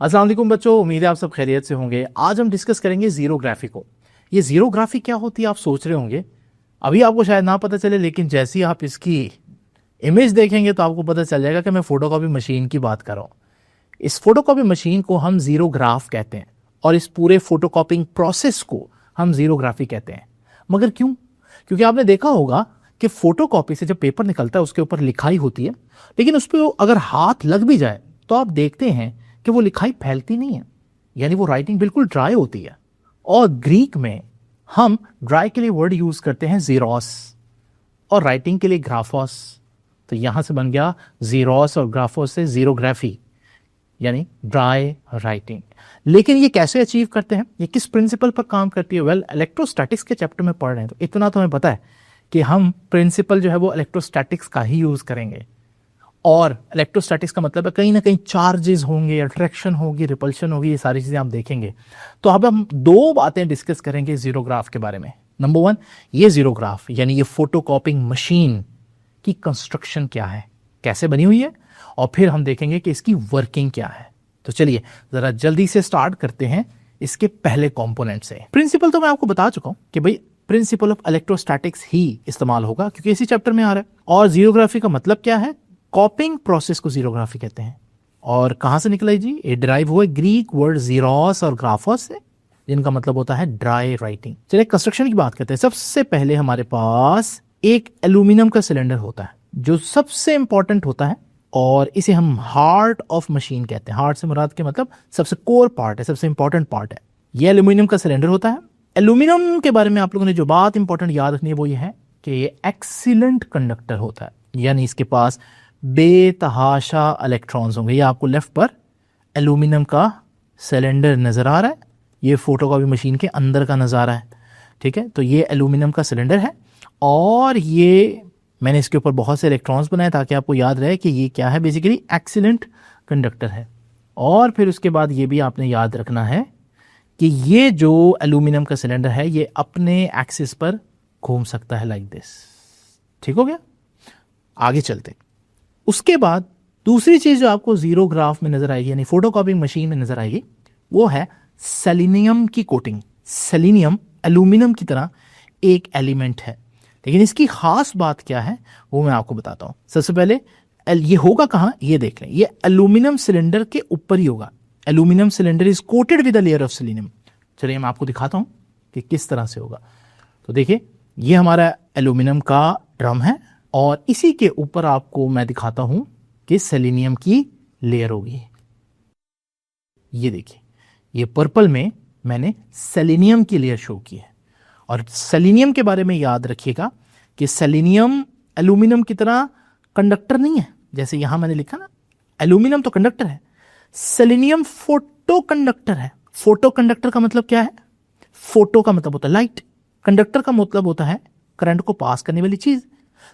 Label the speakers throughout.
Speaker 1: अस्सलाम वालेकुम बच्चों, उम्मीद है आप सब खैरियत से होंगे। आज हम डिस्कस करेंगे जीरोग्राफी को। ये जीरोग्राफी क्या होती है आप सोच रहे होंगे, अभी आपको शायद ना पता चले, लेकिन जैसे ही आप इसकी इमेज देखेंगे तो आपको पता चल जाएगा कि मैं फोटोकॉपी मशीन की बात कर रहा हूँ। इस फोटोकॉपी मशीन को हम जीरोग्राफ कहते हैं और इस पूरे फोटोकॉपिंग प्रोसेस को हम जीरोग्राफी कहते हैं। मगर क्यों? क्योंकि आपने देखा होगा कि फोटोकॉपी से जब पेपर निकलता है उसके ऊपर लिखाई होती है, लेकिन उस पर अगर हाथ लग भी जाए तो आप देखते हैं कि वो लिखाई फैलती नहीं है, यानी वो राइटिंग बिल्कुल ड्राई होती है। और ग्रीक में हम ड्राई के लिए वर्ड यूज करते हैं जीरोस और राइटिंग के लिए ग्राफोस। तो यहां से बन गया जीरोस और ग्राफोस से जीरोग्राफी, यानी ड्राई राइटिंग। लेकिन ये कैसे अचीव करते हैं, ये किस प्रिंसिपल पर काम करती है? वेल, इलेक्ट्रोस्टैटिक्स के चैप्टर में पढ़ रहे हैं तो इतना तो हमें पता है कि हम प्रिंसिपल जो है वो इलेक्ट्रोस्टैटिक्स का ही यूज करेंगे। और इलेक्ट्रोस्टैटिक्स का मतलब है कहीं ना कहीं चार्जेस होंगे, अट्रैक्शन होगी, रिपल्शन होगी, ये सारी चीजें आप देखेंगे। तो अब हम दो बातें डिस्कस करेंगे जीरोग्राफ के बारे में। नंबर वन, ये जीरोग्राफ यानी ये फोटोकॉपिंग मशीन की कंस्ट्रक्शन क्या है, कैसे बनी हुई है, और फिर हम देखेंगे कि इसकी वर्किंग क्या है। तो चलिए जरा जल्दी से स्टार्ट करते हैं इसके पहले कंपोनेंट से। प्रिंसिपल तो मैं आपको बता चुका हूं कि भाई प्रिंसिपल ऑफ इलेक्ट्रोस्टैटिक्स ही इस्तेमाल होगा क्योंकि इसी चैप्टर में आ रहा है। और जीरोग्राफी का मतलब क्या है? कॉपिंग प्रोसेस को जीरोग्राफी कहते हैं। और कहां से निकला जी? ये डिराइव हुआ ग्रीक वर्ड जीरोस और ग्राफोस से, जिनका मतलब होता है ड्राई राइटिंग। चलिए कंस्ट्रक्शन की बात करते हैं। सबसे पहले हमारे पास एक एल्यूमिनियम का सिलेंडर होता है जो सबसे इंपॉर्टेंट होता है और इसे हम हार्ट ऑफ मशीन कहते हैं। हार्ट से मुराद के मतलब सबसे कोर पार्ट है, सबसे इंपॉर्टेंट पार्ट है। यह एल्यूमिनियम का सिलेंडर होता है। एल्यूमिनियम के बारे में आप लोगों ने जो बात इंपॉर्टेंट याद रखनी है वो ये है कि ये एक्सीलेंट कंडक्टर होता है, यानी इसके पास बेतहाशा इलेक्ट्रॉन्स होंगे। ये आपको लेफ्ट पर एल्यूमिनियम का सिलेंडर नजर आ रहा है, ये फोटोकॉपी मशीन के अंदर का नज़ारा है। ठीक है, तो ये एल्यूमिनियम का सिलेंडर है और ये मैंने इसके ऊपर बहुत से इलेक्ट्रॉन्स बनाए ताकि आपको याद रहे कि ये क्या है, बेसिकली एक्सीलेंट कंडक्टर है। और फिर उसके बाद ये भी आपने याद रखना है कि ये जो एल्यूमिनियम का सिलेंडर है ये अपने एक्सिस पर घूम सकता है, लाइक दिस। ठीक हो गया? आगे चलते। उसके बाद दूसरी चीज जो आपको जीरोग्राफ में नजर आएगी यानी फोटोकॉपिंग मशीन में नजर आएगी वो है सेलेनियम की कोटिंग। सेलेनियम एल्यूमिनियम की तरह एक एलिमेंट है, लेकिन इसकी खास बात क्या है वो मैं आपको बताता हूं। सबसे पहले ये होगा कहां, ये देख लें। ये एल्यूमिनियम सिलेंडर के ऊपर ही होगा। Aluminium cylinder is coated with a layer of selenium. चलिए मैं आपको दिखाता हूं कि किस तरह से होगा। तो देखिए ये हमारा एल्यूमिनियम का ड्रम है और इसी के ऊपर आपको मैं दिखाता हूं कि सेलेनियम की लेयर होगी। ये देखिए, ये पर्पल में मैंने सेलेनियम की लेयर शो की है। और सेलेनियम के बारे में याद रखिएगा कि सेलेनियम एल्यूमिनियम की तरह कंडक्टर नहीं है। जैसे यहां मैंने लिखा ना, एल्यूमिनियम तो कंडक्टर है, सेलेनियम फोटो कंडक्टर है। फोटो कंडक्टर का मतलब क्या है? फोटो का मतलब होता है लाइट, कंडक्टर का मतलब होता है करंट को पास करने वाली चीज।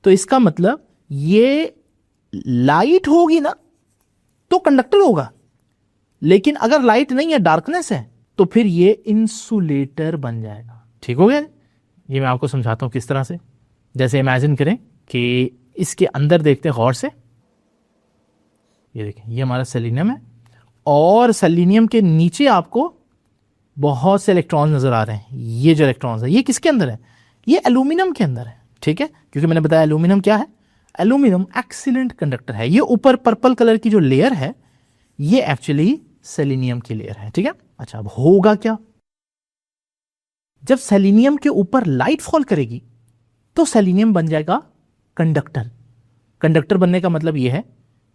Speaker 1: तो इसका मतलब ये लाइट होगी ना तो कंडक्टर होगा, लेकिन अगर लाइट नहीं है, डार्कनेस है, तो फिर ये इंसुलेटर बन जाएगा। ठीक हो गया? ये मैं आपको समझाता हूं किस तरह से। जैसे इमेजिन करें कि इसके अंदर देखते हैं गौर से। ये देखें, ये हमारा सेलेनियम है और सेलेनियम के नीचे आपको बहुत से इलेक्ट्रॉन्स नजर आ रहे हैं। ये जो इलेक्ट्रॉन्स है ये किसके अंदर है? ये एल्यूमिनियम के अंदर है। ठीक है, क्योंकि मैंने बताया एल्यूमिनियम क्या है, एल्यूमिनियम एक्सीलेंट कंडक्टर है। ये ऊपर पर्पल कलर की जो लेयर है ये एक्चुअली सेलेनियम की लेयर है। ठीक है, अच्छा अब होगा क्या? जब सेलेनियम के ऊपर लाइट फॉल करेगी तो सेलेनियम बन जाएगा कंडक्टर। कंडक्टर बनने का मतलब यह है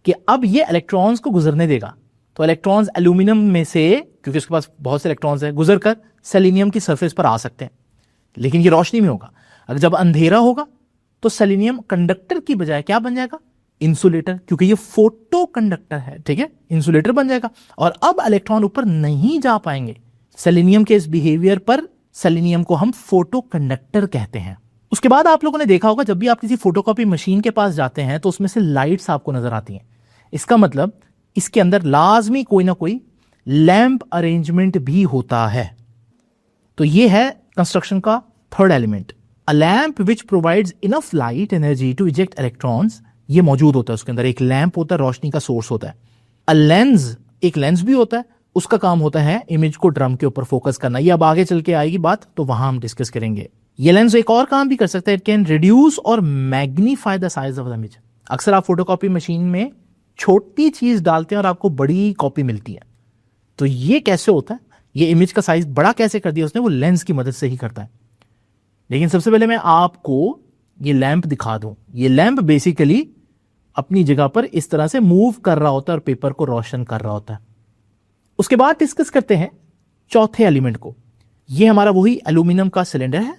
Speaker 1: कि अब ये इलेक्ट्रॉन्स को गुजरने देगा। तो इलेक्ट्रॉन्स एल्यूमिनियम में से, क्योंकि उसके पास बहुत से इलेक्ट्रॉन्स है, गुजरकर सेलेनियम की सरफेस पर आ सकते हैं, लेकिन ये रोशनी में होगा। अगर जब अंधेरा होगा तो सेलेनियम कंडक्टर की बजाय क्या बन जाएगा? इंसुलेटर, क्योंकि ये फोटो कंडक्टर है। ठीक है, इंसुलेटर बन जाएगा और अब इलेक्ट्रॉन ऊपर नहीं जा पाएंगे। सेलेनियम के इस बिहेवियर पर सेलेनियम को हम फोटो कंडक्टर कहते हैं। उसके बाद आप लोगों ने देखा होगा जब भी आप किसी फोटोकॉपी मशीन के पास जाते हैं तो उसमें से लाइट्स आपको नजर आती हैं। इसका मतलब इसके अंदर लाजमी कोई ना कोई लैंप अरेंजमेंट भी होता है। तो ये है कंस्ट्रक्शन का third element, a lamp which provides enough light energy to eject electrons. ये मौजूद होता है उसके अंदर, एक लैंप होता है, रोशनी का सोर्स होता है। अ लेंस एक लेंस भी होता है, उसका काम होता है इमेज को ड्रम के ऊपर फोकस करना। ये अब आगे चल के आएगी बात, तो वहां हम डिस्कस करेंगे। ये लेंस एक और काम भी कर सकता है, इट कैन रिड्यूस और magnify the size of the image. अक्सर आप फोटोकॉपी मशीन में छोटी चीज डालते हैं और आपको बड़ी कॉपी मिलती है, तो ये कैसे होता है, ये इमेज का साइज बड़ा कैसे कर दिया उसने, वो लेंस की मदद से ही करता है। लेकिन सबसे पहले मैं आपको ये लैंप दिखा दूं। ये लैंप बेसिकली अपनी जगह पर इस तरह से मूव कर रहा होता है और पेपर को रोशन कर रहा होता है। उसके बाद डिस्कस करते हैं चौथे एलिमेंट को। ये हमारा वही एल्यूमिनियम का सिलेंडर है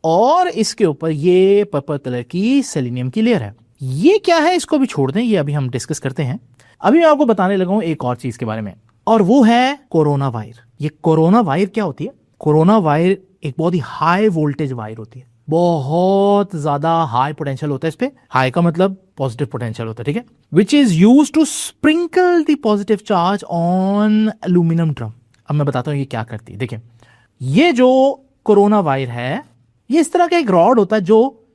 Speaker 1: और इसके ऊपर ये पर्पल कलर की सेलेनियम की लेयर है। ये क्या है इसको भी छोड़ दें, ये अभी हम डिस्कस करते हैं। अभी मैं आपको बताने लगा हूं एक और चीज के बारे में, और वो है कोरोना वायर। ये कोरोना वायर क्या होती है? कोरोना वायर एक बहुत ही हाई वोल्टेज वायर होती है, बहुत ज्यादा हाई पोटेंशियल होता है इस पे। हाई का मतलब पॉजिटिव पोटेंशियल होता है, ठीक है, which is use to sprinkle the positive charge on aluminium drum. अब मैं बताता हूं ये क्या करती है। देखिए, ये जो कोरोना वायर है, ये इस तरह का एक रॉड होता है जो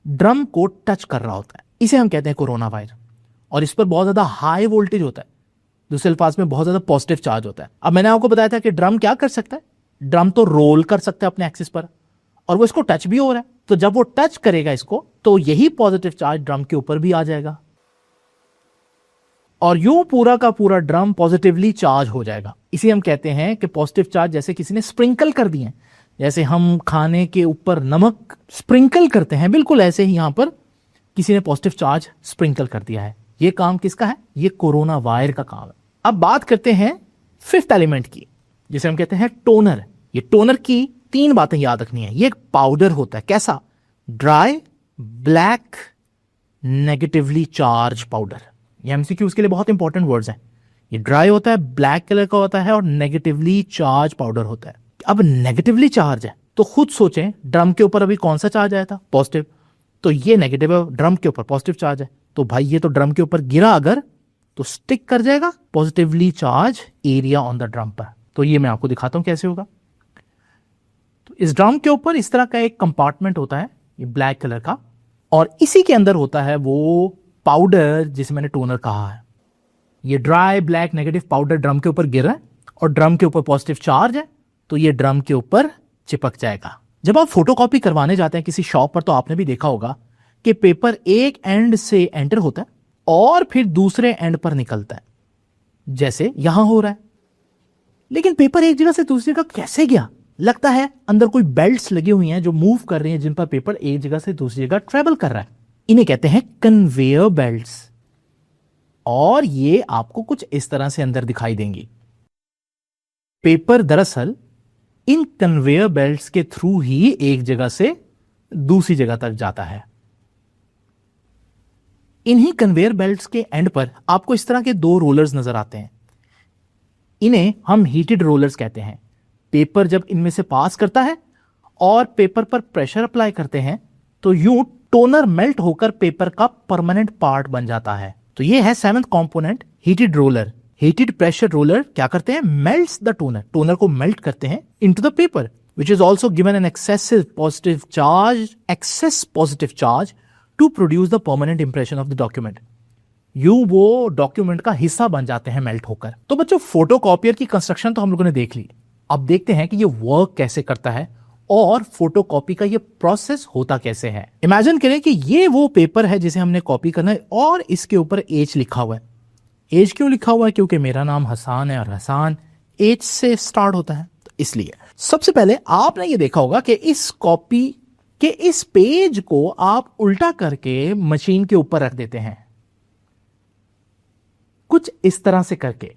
Speaker 1: ड्रम को टच कर रहा होता है, इसे हम कहते हैं कोरोना वायर। और इस पर बहुत ज्यादा हाई वोल्टेज होता है, दूसरे अल्फाज में बहुत ज्यादा पॉजिटिव चार्ज होता है। अब मैंने आपको बताया था कि ड्रम क्या कर सकता है, ड्रम तो रोल कर सकता है अपने एक्सिस पर, और वो इसको टच भी हो रहा है। तो जब वो टच करेगा इसको, तो यही पॉजिटिव चार्ज ड्रम के ऊपर भी आ जाएगा और यूं पूरा का पूरा ड्रम पॉजिटिवली चार्ज हो जाएगा। इसे हम कहते हैं कि पॉजिटिव चार्ज जैसे किसी ने स्प्रिंकल कर दिए, जैसे हम खाने के ऊपर नमक स्प्रिंकल करते हैं, बिल्कुल ऐसे ही यहां पर किसी ने पॉजिटिव चार्ज स्प्रिंकल कर दिया है। ये काम किसका है? ये कोरोना वायर का काम है। अब बात करते हैं फिफ्थ एलिमेंट की, जिसे हम कहते हैं टोनर। ये टोनर की 3 बातें याद रखनी है। ये एक पाउडर होता है, कैसा? Dry black negatively charge powder. ये एमसीक्यूज के लिए बहुत इंपॉर्टेंट वर्ड्स हैं। ये ड्राई होता है, ब्लैक कलर का होता है और नेगेटिवली चार्ज पाउडर होता है। अब नेगेटिवली चार्ज है तो खुद सोचें, ड्रम के ऊपर अभी कौन सा चार्ज आया था? पॉजिटिव। तो ये नेगेटिव है, ड्रम के ऊपर पॉजिटिव चार्ज है, तो भाई ये तो ड्रम के ऊपर गिरा अगर तो स्टिक कर जाएगा positively charge area on the drum पर। तो ये मैं आपको दिखाता हूं कैसे होगा। तो इस ड्रम के ऊपर इस तरह का एक कंपार्टमेंट होता है, ये ब्लैक कलर का, और इसी के अंदर होता है वो पाउडर जिसे मैंने टोनर कहा है। ये dry black negative powder drum के ऊपर गिर रहा है और ड्रम के ऊपर पॉजिटिव चार्ज है, तो ये ड्रम के ऊपर चिपक जाएगा। जब आप फोटोकॉपी करवाने जाते हैं किसी शॉप पर, तो आपने भी देखा होगा कि पेपर एक एंड से एंटर होता है और फिर दूसरे एंड पर निकलता है, जैसे यहां हो रहा है। लेकिन पेपर एक जगह से दूसरी जगह कैसे गया? लगता है अंदर कोई बेल्ट्स लगी हुई हैं जो मूव कर रही हैं, जिन पर पेपर एक जगह से दूसरी जगह ट्रेवल कर रहा है। इन्हें कहते हैं कन्वेयर बेल्ट्स, और ये आपको कुछ इस तरह से अंदर दिखाई देंगी। पेपर दरअसल इन कन्वेयर बेल्ट्स के थ्रू ही एक जगह से दूसरी जगह तक जाता है। इन्हीं कन्वेयर बेल्ट्स के एंड पर आपको इस तरह के 2 रोलर्स नजर आते हैं। इन्हें हम हीटेड रोलर्स कहते हैं। पेपर जब इनमें से पास करता है और पेपर पर प्रेशर अप्लाई करते हैं, तो यूं टोनर मेल्ट होकर पेपर का परमानेंट पार्ट बन जाता है। तो ये है 7th component, heated roller. Heated pressure roller क्या करते हैं? मेल्ट्स द टोनर, टोनर को मेल्ट करते हैं into the paper, which is also given an excess positive charge to produce the permanent impression of the document. यूं वो document का हिस्सा बन जाते हैं मेल्ट होकर। तो बच्चों, फोटोकॉपियर की कंस्ट्रक्शन तो हम लोगों ने देख ली। अब देखते हैं कि ये वर्क कैसे करता है और फोटोकॉपी का ये प्रोसेस होता कैसे है। इमेजिन करें कि ये वो पेपर है जिसे हमने कॉपी करना है और इसके ऊपर एज लिखा हुआ है। एज क्यों लिखा हुआ है? क्योंकि मेरा नाम हसान है और हसान एज से स्टार्ट होता है, तो इसलिए। सबसे पहले आपने ये देखा होगा कि इस कॉपी के इस पेज को आप उल्टा करके मशीन के ऊपर रख देते हैं, कुछ इस तरह से करके।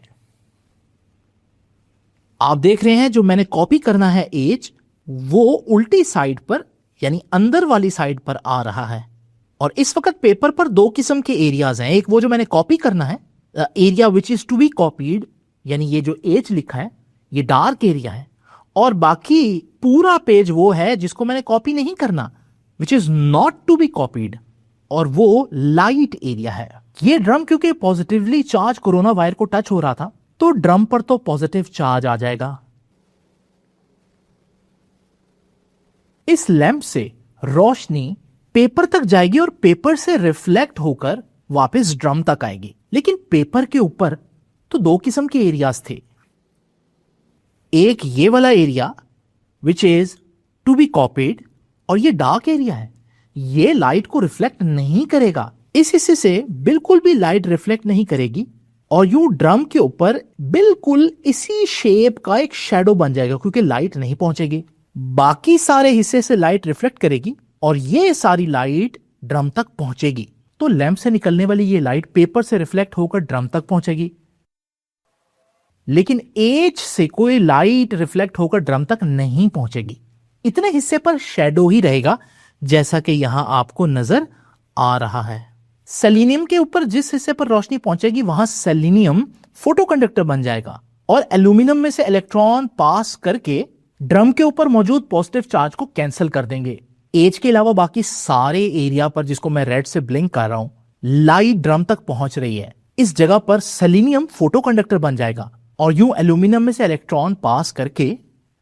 Speaker 1: आप देख रहे हैं जो मैंने कॉपी करना है एज, वो उल्टी साइड पर यानी अंदर वाली साइड पर आ रहा है। और इस वक्त पेपर पर 2 किस्म के एरियाज हैं। एक वो जो मैंने कॉपी करना है, area which is to be copied, यानी ये जो एज लिखा है ये डार्क एरिया है, और बाकी पूरा पेज वो है जिसको मैंने कॉपी नहीं करना, which is not to be copied, और वो लाइट एरिया है। ये ड्रम क्योंकि पॉजिटिवली चार्ज कोरोना वायर को टच हो रहा था, तो ड्रम पर तो पॉजिटिव चार्ज आ जाएगा। इस लैंप से रोशनी पेपर तक जाएगी और पेपर से रिफ्लेक्ट होकर वापस ड्रम तक आएगी। लेकिन पेपर के ऊपर तो दो किस्म के एरियाज थे। एक ये वाला area which is to be copied, और ये डार्क एरिया है, ये लाइट को रिफ्लेक्ट नहीं करेगा। इस हिस्से से बिल्कुल भी लाइट रिफ्लेक्ट नहीं करेगी और यूं ड्रम के ऊपर बिल्कुल इसी शेप का एक शैडो बन जाएगा क्योंकि लाइट नहीं पहुंचेगी। बाकी सारे हिस्से से लाइट रिफ्लेक्ट करेगी और ये सारी लाइट ड्रम तक पहुंचेगी। तो लैंप से निकलने वाली ये लाइट पेपर से रिफ्लेक्ट होकर ड्रम तक पहुंचेगी, लेकिन एज से कोई लाइट रिफ्लेक्ट होकर ड्रम तक नहीं पहुंचेगी। इतने हिस्से पर शैडो ही रहेगा जैसा कि यहां आपको नजर आ रहा है। सेलेनियम के ऊपर जिस हिस्से पर रोशनी पहुंचेगी वहां सेलेनियम फोटोकंडक्टर बन जाएगा और एल्यूमिनियम में से इलेक्ट्रॉन पास करके ड्रम के ऊपर मौजूद पॉजिटिव चार्ज को कैंसिल कर देंगे। एज के अलावा बाकी सारे एरिया पर, जिसको मैं रेड से ब्लिंक कर रहा हूं, लाइट ड्रम तक पहुंच रही है। इस जगह पर सेलेनियम फोटोकंडक्टर बन जाएगा और यूं एल्यूमिनियम में से इलेक्ट्रॉन पास करके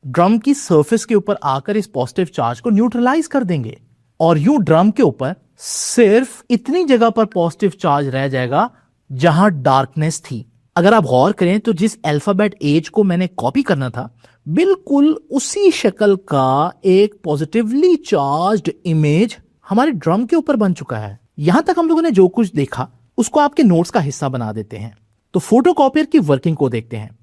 Speaker 1: ड्रम की सरफेस के ऊपर आकर इस पॉजिटिव चार्ज को न्यूट्रलाइज कर देंगे और यूं ड्रम के ऊपर सिर्फ इतनी जगह पर पॉजिटिव चार्ज रह जाएगा जहां डार्कनेस थी। अगर आप गौर करें तो जिस अल्फाबेट एज को मैंने कॉपी करना था, बिल्कुल उसी शक्ल का एक पॉजिटिवली चार्ज्ड इमेज हमारे ड्रम के ऊपर बन चुका है। यहां तक हम लोगों ने जो कुछ देखा उसको आपके नोट्स का हिस्सा बना देते हैं। तो फोटोकॉपियर की वर्किंग को देखते हैं।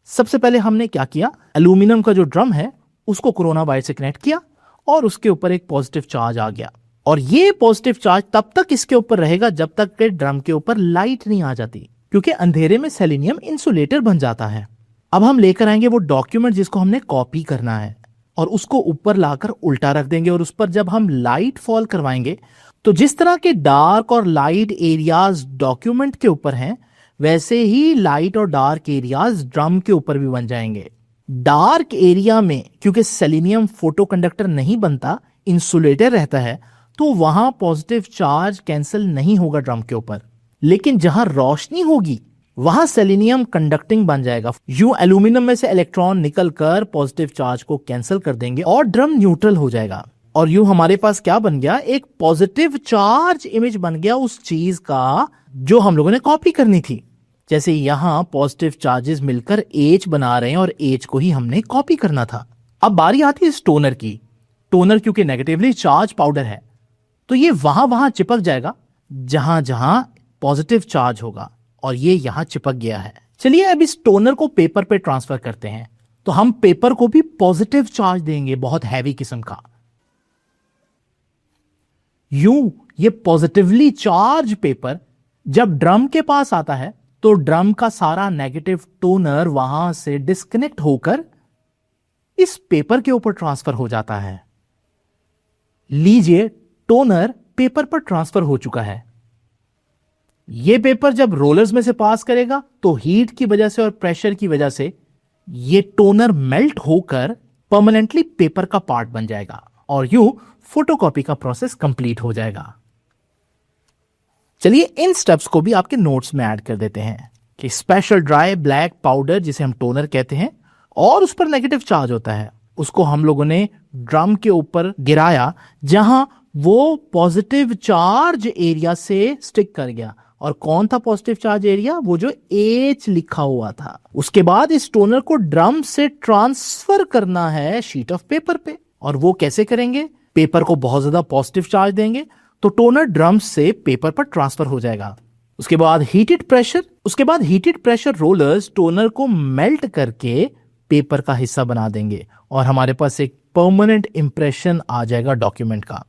Speaker 1: सबसे पहले हमने क्या किया, एल्यूमिनियम का जो ड्रम है उसको कोरोना वायर से कनेक्ट किया और उसके ऊपर एक पॉजिटिव चार्ज आ गया और ये पॉजिटिव चार्ज तब तक इसके ऊपर रहेगा जब तक के ड्रम के ऊपर लाइट नहीं आ जाती, क्योंकि अंधेरे में सेलेनियम इंसुलेटर बन जाता है। अब हम लेकर आएंगे वो डॉक्यूमेंट जिसको हमने कॉपी करना है और उसको ऊपर लाकर उल्टा रख देंगे और उस पर जब हम लाइट फॉल करवाएंगे तो जिस तरह के डार्क और लाइट एरियाज डॉक्यूमेंट के ऊपर हैं, वैसे ही लाइट और डार्क एरियाज ड्रम के ऊपर भी बन जाएंगे। डार्क एरिया में क्योंकि सेलेनियम फोटोकंडक्टर नहीं बनता, इंसुलेटर रहता है, तो वहां पॉजिटिव चार्ज कैंसिल नहीं होगा ड्रम के ऊपर। लेकिन जहां रोशनी होगी वहां सेलेनियम कंडक्टिंग बन जाएगा। यूं एल्यूमिनियम में से इलेक्ट्रॉन निकलकर पॉजिटिव चार्ज को कैंसिल कर देंगे और ड्रम न्यूट्रल हो जाएगा और यूं हमारे पास क्या बन गया, एक पॉजिटिव चार्ज इमेज बन गया उस चीज का जो हम लोगों ने कॉपी करनी थी। जैसे यहां पॉजिटिव चार्जेस मिलकर एच बना रहे हैं और एच को ही हमने कॉपी करना था। अब बारी आती है इस टोनर की। टोनर क्योंकि नेगेटिवली चार्ज पाउडर है तो ये वहां चिपक जाएगा जहां जहां पॉजिटिव चार्ज होगा और ये यहां चिपक गया है। चलिए अब इस टोनर को पेपर पे ट्रांसफर करते हैं। तो हम पेपर को भी पॉजिटिव चार्ज देंगे, बहुत हैवी किस्म का। यूं ये पॉजिटिवली चार्ज पेपर जब ड्रम के पास आता है तो ड्रम का सारा नेगेटिव टोनर वहां से डिस्कनेक्ट होकर इस पेपर के ऊपर ट्रांसफर हो जाता है। लीजिए, टोनर पेपर पर ट्रांसफर हो चुका है। यह पेपर जब रोलर्स में से पास करेगा तो हीट की वजह से और प्रेशर की वजह से यह टोनर मेल्ट होकर परमानेंटली पेपर का पार्ट बन जाएगा और यूं फोटोकॉपी का प्रोसेस कंप्लीट हो जाएगा। चलिए इन स्टेप्स को भी आपके नोट्स में ऐड कर देते हैं कि स्पेशल ड्राई ब्लैक पाउडर जिसे हम टोनर कहते हैं और उस पर नेगेटिव चार्ज होता है, उसको हम लोगों ने ड्रम के ऊपर गिराया जहां वो पॉजिटिव चार्ज एरिया से स्टिक कर गया। और कौन था पॉजिटिव चार्ज एरिया? वो जो एच लिखा हुआ था। उसके बाद इस टोनर को ड्रम से ट्रांसफर करना है शीट ऑफ पेपर पे। और वो कैसे करेंगे? पेपर को बहुत ज्यादा पॉजिटिव चार्ज देंगे तो टोनर ड्रम से पेपर पर ट्रांसफर हो जाएगा। उसके बाद हीटेड प्रेशर रोलर्स टोनर को मेल्ट करके पेपर का हिस्सा बना देंगे और हमारे पास एक परमानेंट इंप्रेशन आ जाएगा डॉक्यूमेंट का।